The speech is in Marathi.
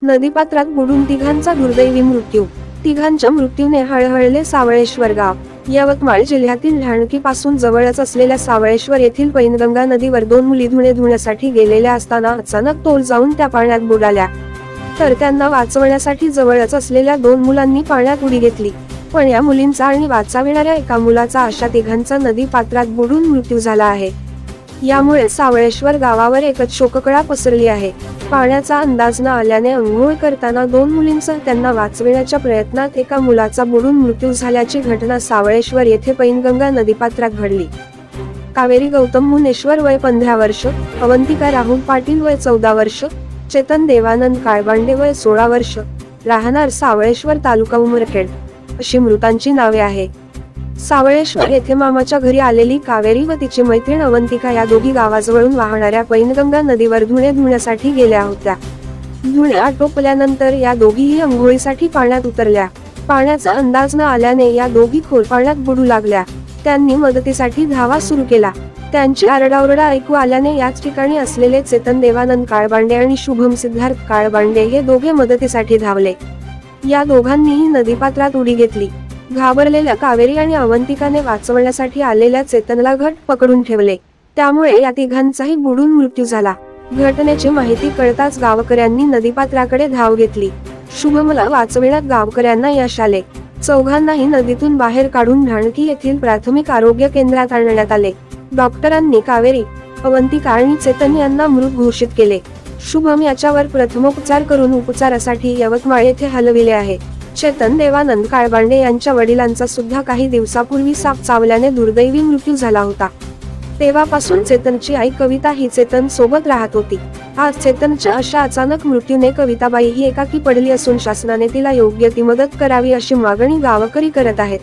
नदीपात्रात बुडून तिघांचा दुर्दैवी मृत्यू। तिघांच्या मृत्यूने हळहळले सावळेश्वर गाव। यवतमाळ जिल्ह्यातील ढाणकी पासून जवळच असलेल्या सावळेश्वर येथील पैनगंगा नदीवर दोन मुली धुण्यासाठी गेलेल्या असताना अचानक तोल जाऊन त्या पाण्यात बुडाल्या। तर त्यांना वाचवण्यासाठी जवळच असलेल्या दोन मुलांनी पाण्यात उडी घेतली, पण या मुलींचा आणि वाचविणाऱ्या एका मुलाचा अशा तिघांचा नदी पात्रात बुडून मृत्यू झाला आहे। यामुळे सावळेश्वर गावावर एकच शोककळा पसरली आहे। पाण्याचा अंदाज न आल्याने अंघोळ करताना दोन मुलींसह त्यांना वाचविण्याच्या प्रयत्नात एका मुलाचा बुडून मृत्यू झाल्याची घटना सावळेश्वर येथे पैनगंगा नदीपात्रात घडली। कावेरी गौतम मुनेश्वर वय 15 वर्ष, अवंतिका राहुल पाटील वय 14 वर्ष, चेतन देवानंद काळबांडे वय 16 वर्ष, राहणार सावळेश्वर तालुका उमरखेड अशी मृतांची नावे आहे। सावळेश्वर येथे मामाच्या घरी आलेली कावेरी व तिची मैत्रीण अवंतिका या दोघी गावाजवळून वाहणाऱ्या पैनगंगा नदीवर धुण्यासाठी गेल्या होत्या। धुणे आटोपल्यानंतर या दोघीही अंघोळीसाठी पाण्यात उतरल्या। पाण्याचा अंदाज न आल्याने या दोघी खोल पाण्यात बुडू लागल्या। त्यांनी मदतीसाठी धावा सुरू केला। त्यांची आरडाओरडा ऐकू आल्याने याच ठिकाणी असलेले चेतन देवानंद काळबांडे आणि शुभम सिद्धार्थ काळबांडे हे दोघे मदतीसाठी धावले। या दोघांनीही नदीपात्रात उडी घेतली। घाबरलेल्या कावेरी आणि अवंतिकाने वाचवण्यासाठी आलेल्या चेतनला घट्ट पकडून ठेवले, त्यामुळे या तिघांचाही बुडून मृत्यू झाला। घटनेची माहिती कळताच गावकऱ्यांनी नदीपात्राकडे धाव घेतली। शुभमला वाचविण्यात गावकऱ्यांना यश आले। चौघांनाही नदीतून बाहेर काढून ढाणकी येथील प्राथमिक आरोग्य केंद्रात आणण्यात आले। डॉक्टरांनी कावेरी, अवंतिका आणि चेतन यांना मृत घोषित केले। शुभम याच्यावर प्रथमोपचार करून उपचारासाठी यवतमाळ येथे हलविले आहे। चेतन देवानंद काळबांडे यांच्या वडिलांचा सुद्धा काही दिवसापूर्वी साप चावल्याने दुर्दैवी मृत्यू झाला होता। तेव्हापासून चेतनची आई कविता ही चेतन सोबत राहत होती। आज चेतनच्या अशा अचानक मृत्यूने कविताबाई ही एकाकी पडली असून शासनाने तिला योग्य ती मदत करावी अशी मागणी गावकरी करत आहेत।